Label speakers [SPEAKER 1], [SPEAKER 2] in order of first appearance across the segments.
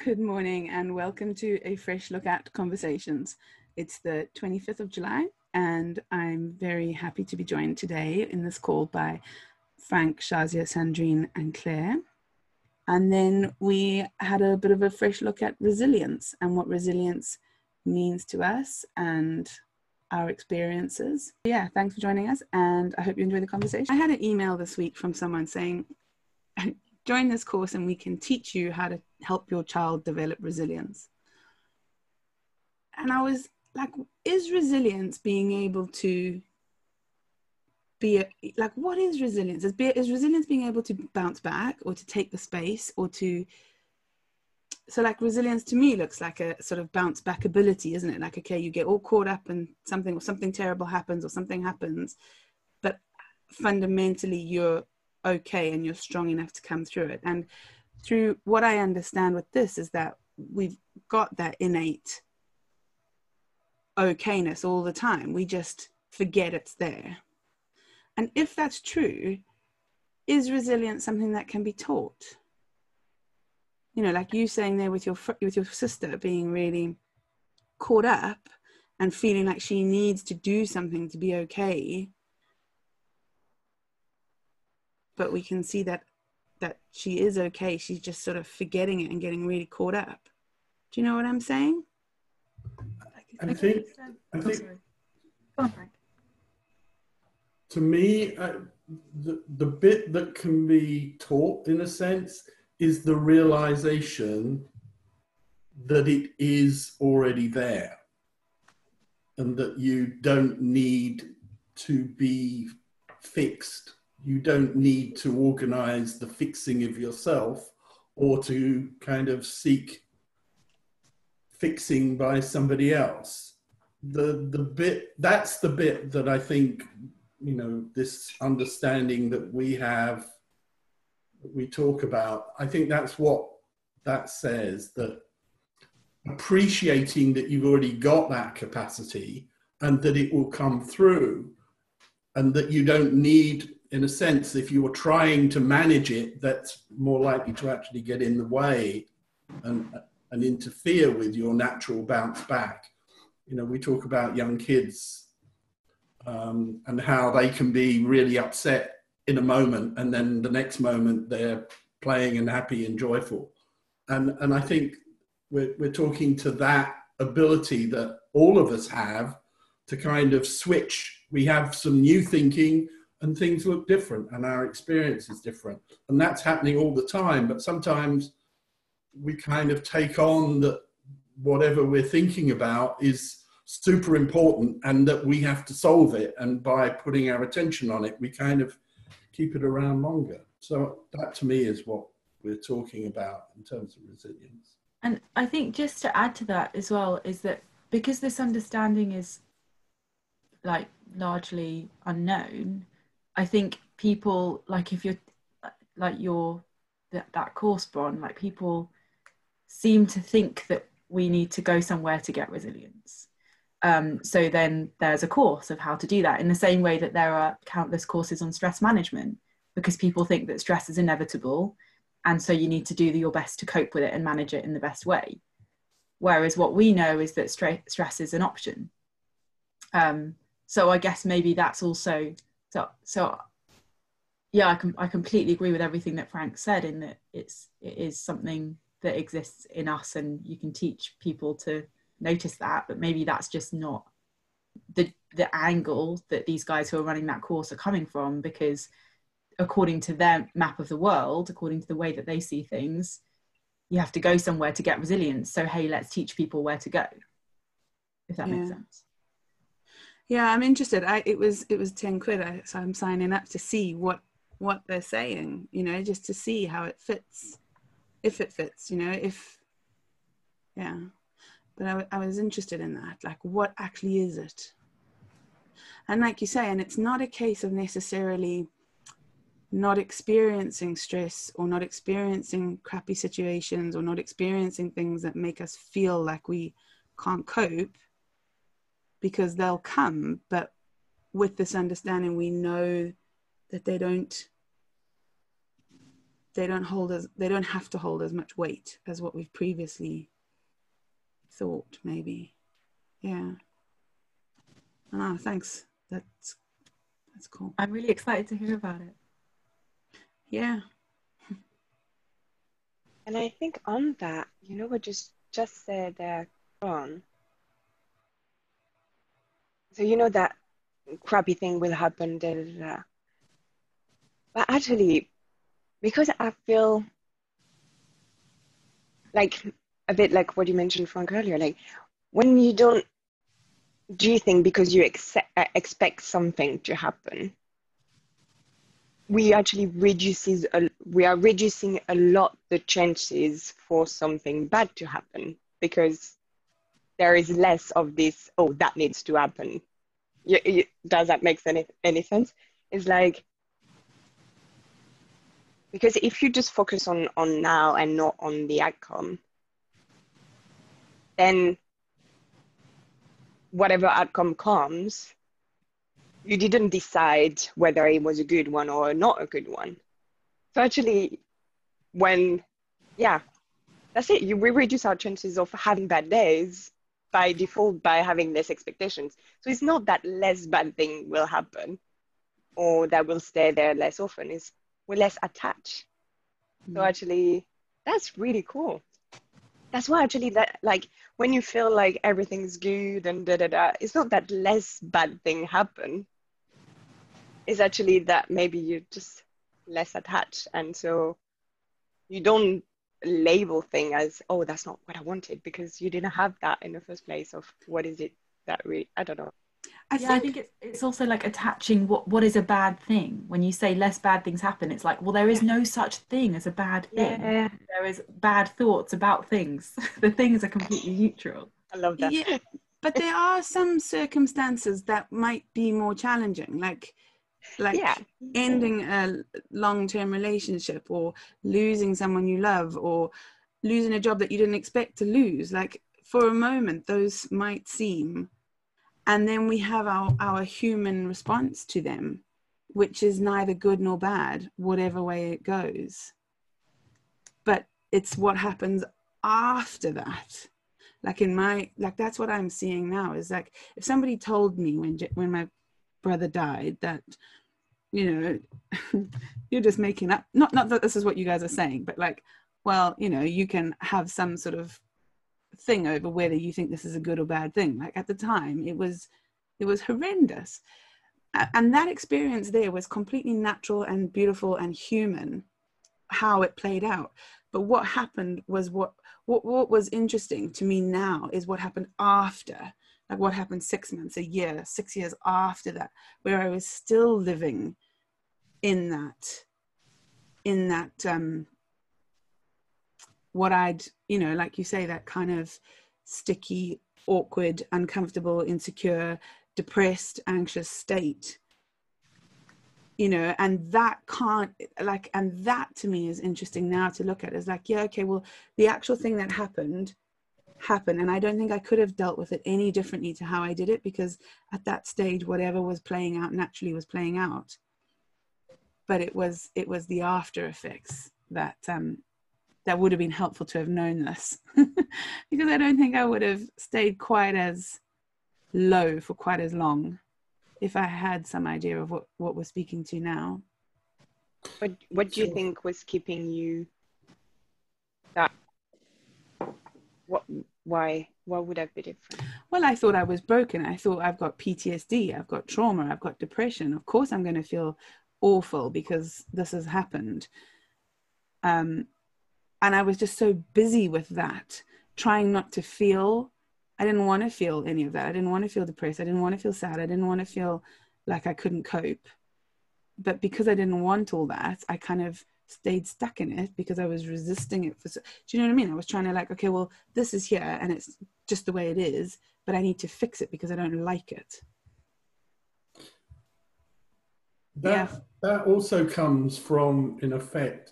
[SPEAKER 1] Good morning and welcome to a fresh look at Conversations. It's the 25th of July and I'm very happy to be joined today in this call by Frank, Shazia, Sandrine and Claire. And then we had a bit of a fresh look at resilience and what resilience means to us and our experiences. Yeah, thanks for joining us and I hope you enjoy the conversation. I had an email this week from someone saying, join this course and we can teach you how to help your child develop resilience. And I was like, is resilience being able to be, what is resilience? Is resilience being able to bounce back or to take the space or to, so like resilience to me looks like a sort of bounce back ability, isn't it? Like, okay, you get all caught up in something or something terrible happens or something happens, but fundamentally you're okay and you're strong enough to come through it. And through what I understand with this is that we've got that innate okayness all the time. We just forget it's there. And if that's true, is resilience something that can be taught? You know, like you saying there with your sister being really caught up and feeling like she needs to do something to be okay. But we can see that she is okay. She's just sort of forgetting it and getting really caught up. Do you know what I'm saying?
[SPEAKER 2] I think
[SPEAKER 1] Go on, Frank.
[SPEAKER 2] To me, the bit that can be taught, in a sense, is the realization that it is already there and that you don't need to be fixed. You don't need to organize the fixing of yourself or to kind of seek fixing by somebody else. That's the bit that I think, you know, this understanding that we have, that we talk about, I think that's what that says, that appreciating that you've already got that capacity and that it will come through and that you don't need, in a sense, if you are trying to manage it, that's more likely to actually get in the way and interfere with your natural bounce back. You know, we talk about young kids and how they can be really upset in a moment and then the next moment they're playing and happy and joyful. And I think we're talking to that ability that all of us have to kind of switch. We have some new thinking and things look different and our experience is different. And that's happening all the time. But sometimes we kind of take on that whatever we're thinking about is super important and that we have to solve it. And by putting our attention on it, we kind of keep it around longer. So that to me is what we're talking about in terms of resilience.
[SPEAKER 3] And I think just to add to that as well is that because this understanding is like largely unknown, I think people, like if you're like that course, Bron, like people seem to think that we need to go somewhere to get resilience. So then there's a course of how to do that in the same way that there are countless courses on stress management, because people think that stress is inevitable. And so you need to do your best to cope with it and manage it in the best way. Whereas what we know is that stress is an option. So I guess maybe that's also, so yeah, I completely agree with everything that Frank said in that it is something that exists in us and you can teach people to notice that, but maybe that's just not the angle that these guys who are running that course are coming from, because according to their map of the world, according to the way that they see things, you have to go somewhere to get resilience. So, hey, let's teach people where to go, if that makes sense.
[SPEAKER 1] Yeah, I'm interested. It was 10 quid, so I'm signing up to see what they're saying, you know, just to see how it fits, if it fits, you know, yeah. But I was interested in that, like, what actually is it? And like you say, and it's not a case of necessarily not experiencing stress or not experiencing crappy situations or not experiencing things that make us feel like we can't cope, because they'll come. But with this understanding, we know that they don't they don't have to hold as much weight as what we've previously thought, maybe. Yeah. Oh, thanks. That's cool.
[SPEAKER 3] I'm really excited to hear about it.
[SPEAKER 1] Yeah.
[SPEAKER 4] And I think on that, you know what just said on. So you know that crappy thing will happen, da, da, da, da. But actually, because I feel like a bit like what you mentioned, Frank, earlier, like when you don't do things because you expect something to happen, we are reducing a lot the chances for something bad to happen, because there is less of this, oh, that needs to happen. Does that make any sense? It's like, because if you just focus on now and not on the outcome, then whatever outcome comes, you didn't decide whether it was a good one or not a good one. So actually, that's it. We reduce our chances of having bad days by default by having less expectations. So it's not that less bad thing will happen or that will stay there less often. We're less attached. So actually, that's really cool. That's why actually that, like, when you feel like everything's good and it's not that less bad thing happen. It's actually that maybe you're just less attached. And so you don't label thing as, oh, that's not what I wanted, because you didn't have that in the first place of what is it that really, I don't know.
[SPEAKER 3] I think it's also like attaching what is a bad thing. When you say less bad things happen, it's like, well, there is no such thing as a bad thing.
[SPEAKER 4] Yeah.
[SPEAKER 3] There is bad thoughts about things. The things are completely neutral.
[SPEAKER 4] I love that.
[SPEAKER 1] Yeah, but there are some circumstances that might be more challenging, like ending a long-term relationship, or losing someone you love, or losing a job that you didn't expect to lose. Like, for a moment, those might seem, and then we have our human response to them, which is neither good nor bad, whatever way it goes. But it's what happens after that. Like that's what I'm seeing now, is like, if somebody told me when my brother died that, you know, you're just making up, not that this is what you guys are saying, but like, well, you know, you can have some sort of thing over whether you think this is a good or bad thing. Like, at the time, it was horrendous. And that experience there was completely natural and beautiful and human, how it played out. But what happened was what was interesting to me now is what happened after, like what happened 6 months, a year, 6 years after that, where I was still living in that what I'd, you know, like you say, that kind of sticky, awkward, uncomfortable, insecure, depressed, anxious state, you know. And that to me is interesting now to look at, is like, yeah, okay, well, the actual thing that happened, and I don't think I could have dealt with it any differently to how I did it, because at that stage, whatever was playing out naturally was playing out. But it was the after effects that would have been helpful to have known this, because I don't think I would have stayed quite as low for quite as long if I had some idea of what we're speaking to now.
[SPEAKER 4] But what do you think was keeping you that? Why would that be different?
[SPEAKER 1] Well, I thought I was broken. I thought, I've got PTSD, I've got trauma, I've got depression. Of course I'm going to feel awful because this has happened. And I was just so busy with that, trying not to feel. I didn't want to feel any of that. I didn't want to feel depressed. I didn't want to feel sad. I didn't want to feel like I couldn't cope. But because I didn't want all that, I kind of stayed stuck in it because I was resisting it. Do you know what I mean? I was trying to, like, okay, well, this is here and it's just the way it is, but I need to fix it because I don't like it.
[SPEAKER 2] That also comes from, in effect,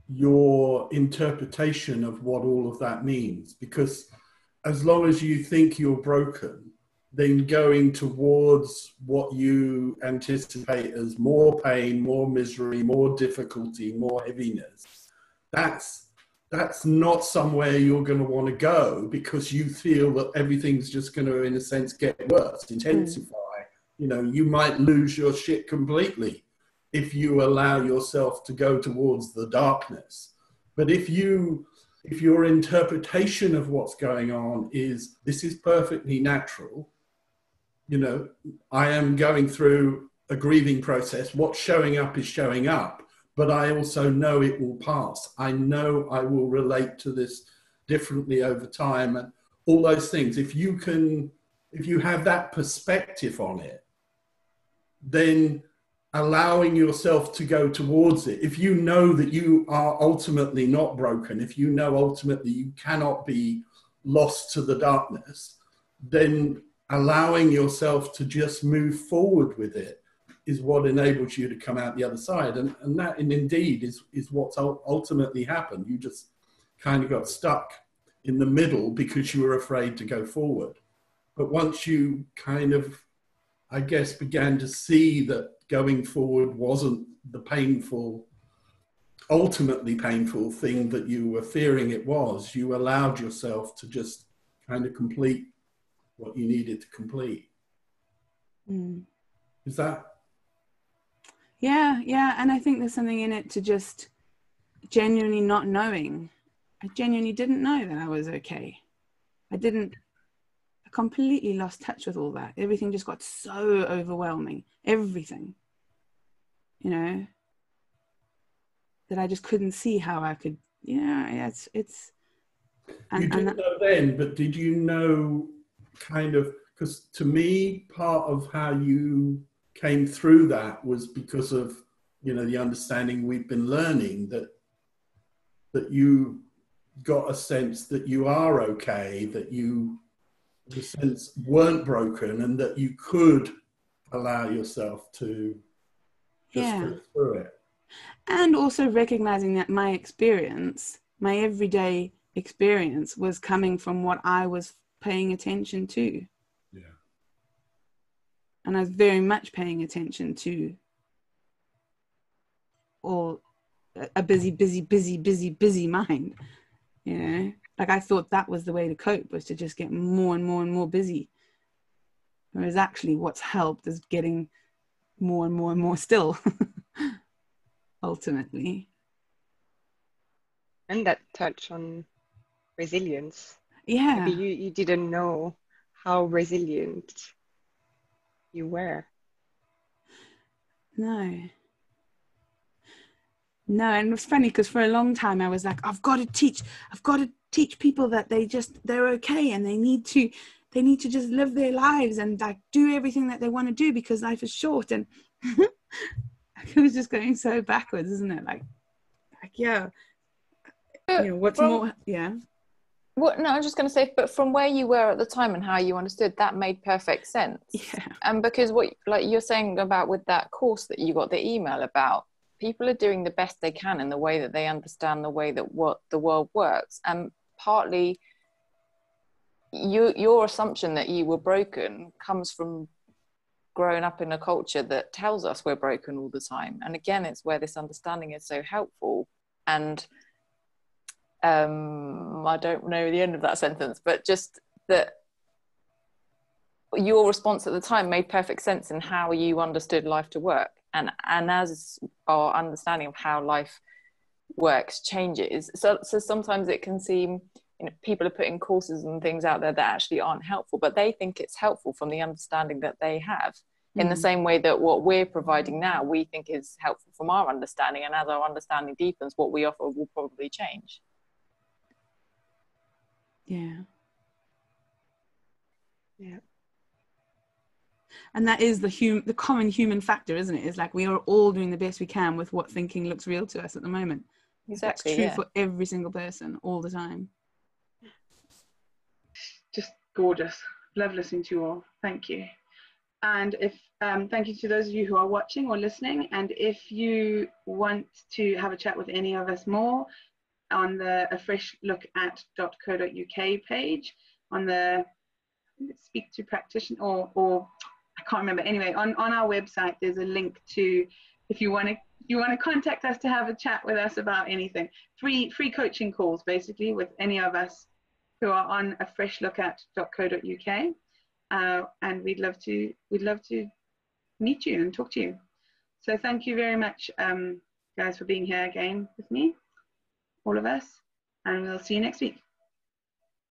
[SPEAKER 2] your interpretation of what all of that means. Because as long as you think you're broken, then going towards what you anticipate as more pain, more misery, more difficulty, more heaviness, that's not somewhere you're going to want to go, because you feel that everything's just going to, in a sense, get worse, intensify. You know, you might lose your shit completely if you allow yourself to go towards the darkness. But if your interpretation of what's going on is, this is perfectly natural, you know, I am going through a grieving process, what's showing up is showing up, but I also know it will pass. I know I will relate to this differently over time, and all those things. If you have that perspective on it, then allowing yourself to go towards it, if you know that you are ultimately not broken, if you know ultimately you cannot be lost to the darkness, then allowing yourself to just move forward with it is what enables you to come out the other side. And that, and indeed, is what's ultimately happened. You just kind of got stuck in the middle because you were afraid to go forward. But once you kind of, I guess, began to see that going forward wasn't the painful, ultimately painful thing that you were fearing it was, you allowed yourself to just kind of complete what you needed to complete. Is that?
[SPEAKER 1] Yeah. And I think there's something in it to just genuinely not knowing. I genuinely didn't know that I was okay. I completely lost touch with all that. Everything just got so overwhelming. Everything. You know, that I just couldn't see how I could, it's.
[SPEAKER 2] You didn't know then, but did you know kind of, because to me, part of how you came through that was because of, you know, the understanding we've been learning that you got a sense that you are okay, that you, in a sense, weren't broken, and that you could allow yourself to just go through it.
[SPEAKER 1] And also recognizing that my experience, my everyday experience, was coming from what I was paying attention to.
[SPEAKER 2] Yeah.
[SPEAKER 1] And I was very much paying attention to all a busy mind, you know? Like, I thought that was the way to cope, was to just get more and more and more busy. Whereas actually what's helped is getting more and more and more still, ultimately.
[SPEAKER 4] And that touch on resilience.
[SPEAKER 1] Yeah.
[SPEAKER 4] Maybe you didn't know how resilient you were.
[SPEAKER 1] No, and it was funny because for a long time I was like, I've got to teach people that they're okay, and they need to just live their lives and like do everything that they want to do, because life is short. And it was just going so backwards, isn't it? Like yeah, you know, what's more, yeah.
[SPEAKER 5] What? No, I was just going to say, but from where you were at the time and how you understood, that made perfect sense.
[SPEAKER 1] Yeah.
[SPEAKER 5] And because what, like you're saying about with that course that you got the email about, people are doing the best they can in the way that they understand the way that what the world works. And partly your assumption that you were broken comes from growing up in a culture that tells us we're broken all the time. And again, it's where this understanding is so helpful. And I don't know the end of that sentence, but just that your response at the time made perfect sense in how you understood life to work. And as our understanding of how life works changes, so sometimes it can seem, you know, people are putting courses and things out there that actually aren't helpful, but they think it's helpful from the understanding that they have. In the same way that what we're providing now, we think is helpful from our understanding, and as our understanding deepens, what we offer will probably change.
[SPEAKER 1] Yeah.
[SPEAKER 4] Yeah.
[SPEAKER 1] And that is the common human factor, isn't it? It's like we are all doing the best we can with what thinking looks real to us at the moment.
[SPEAKER 5] Exactly.
[SPEAKER 1] That's true for every single person all the time.
[SPEAKER 6] Just gorgeous. Love listening to you all. Thank you. And if thank you to those of you who are watching or listening. And if you want to have a chat with any of us more, on the afreshlookat.co.uk page, on the speak to practitioner, or I can't remember. Anyway, on our website, there's a link to, if you want to contact us to have a chat with us about anything. Free coaching calls, basically, with any of us who are on a freshlookat.co.uk. And we'd love to meet you and talk to you. So thank you very much, guys, for being here again with me, all of us, and we'll see you next week.